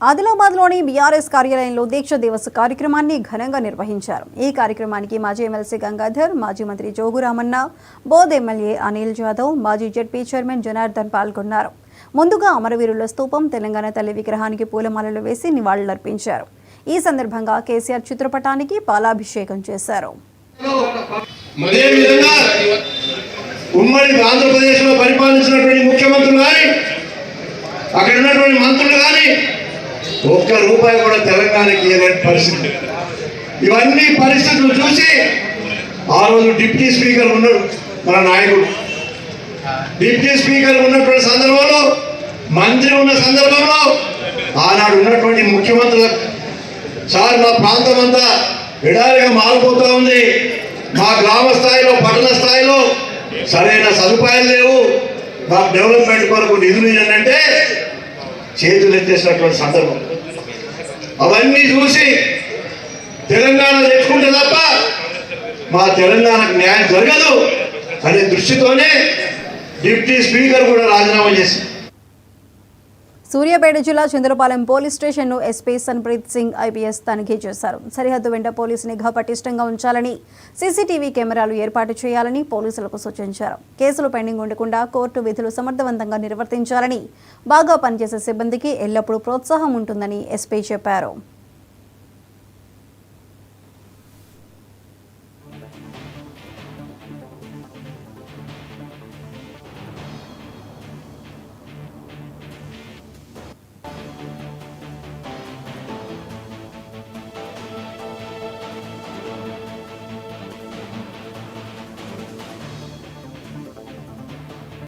ఆదిలాబాద్లోని BRS కార్యాలయంలో దీక్ష దివస్ కార్యక్రమాన్ని ఘనంగా నిర్వహించారు. ఈ కార్యక్రమానికి మాజీ ఎమ్మెల్సీ గంగాధర్, మాజీ మంత్రి జోగురామన్న, బోధ్ ఎమ్మెల్యే అనిల్ జాదవ్, మాజీ జెడ్పీ చైర్మన్ జనార్దన్ పాల్గొన్నారు. ముందుగా అమరవీరుల స్తూపం, తెలంగాణ తల్లి విగ్రహానికి పూలమాలలు వేసి నివాళులర్పించారు. ఈ సందర్భంగా కేసీఆర్ చిత్రపటానికి పాలాభిషేకం చేశారు. ఉమ్మడి ఆంధ్రప్రదేశ్లో పరిపాలించినటువంటి ముఖ్యమంత్రులు కానీ అక్కడ ఉన్నటువంటి మంత్రులు కానీ ఒక్క రూపాయి కూడా తెలంగాణకి ఇవ్వలేని పరిస్థితి. ఇవన్నీ పరిస్థితులు చూసి ఆ రోజు డిప్యూటీ స్పీకర్ ఉన్నాడు మన నాయకుడు. డిప్యూటీ స్పీకర్ ఉన్నటువంటి సందర్భంలో, మంత్రి ఉన్న సందర్భంలో ఆనాడు ఉన్నటువంటి ముఖ్యమంత్రులకు, సార్ మా ప్రాంతం అంతా ఎడారిగా మారిపోతూ ఉంది, మా గ్రామ స్థాయిలో పట్టణ స్థాయిలో సరైన సదుపాయాలు లేవు, మాకు డెవలప్మెంట్ కొరకు నిధులు ఏంటంటే చేతులు ఎత్తేసినటువంటి సందర్భం. అవన్నీ చూసి తెలంగాణ తెచ్చుకుంటే తప్ప మా తెలంగాణకు న్యాయం జరగదు అనే దృష్టితోనే డిప్యూటీ స్పీకర్ కూడా రాజీనామా చేసి సూర్యాపేట జిల్లా చంద్రపాలెం పోలీస్ స్టేషన్ను ఎస్పీ సన్ప్రీత్ సింగ్ ఐపీఎస్ తనిఖీ చేశారు. సరిహద్దు వెంట పోలీసు నిఘా పటిష్టంగా ఉంచాలని, సీసీటీవీ కెమెరాలు ఏర్పాటు చేయాలని పోలీసులకు సూచించారు. కేసులు పెండింగ్ ఉండకుండా కోర్టు విధులు సమర్థవంతంగా నిర్వర్తించాలని, బాగా పనిచేసే సిబ్బందికి ఎల్లప్పుడూ ప్రోత్సాహం ఉంటుందని ఎస్పీ చెప్పారు.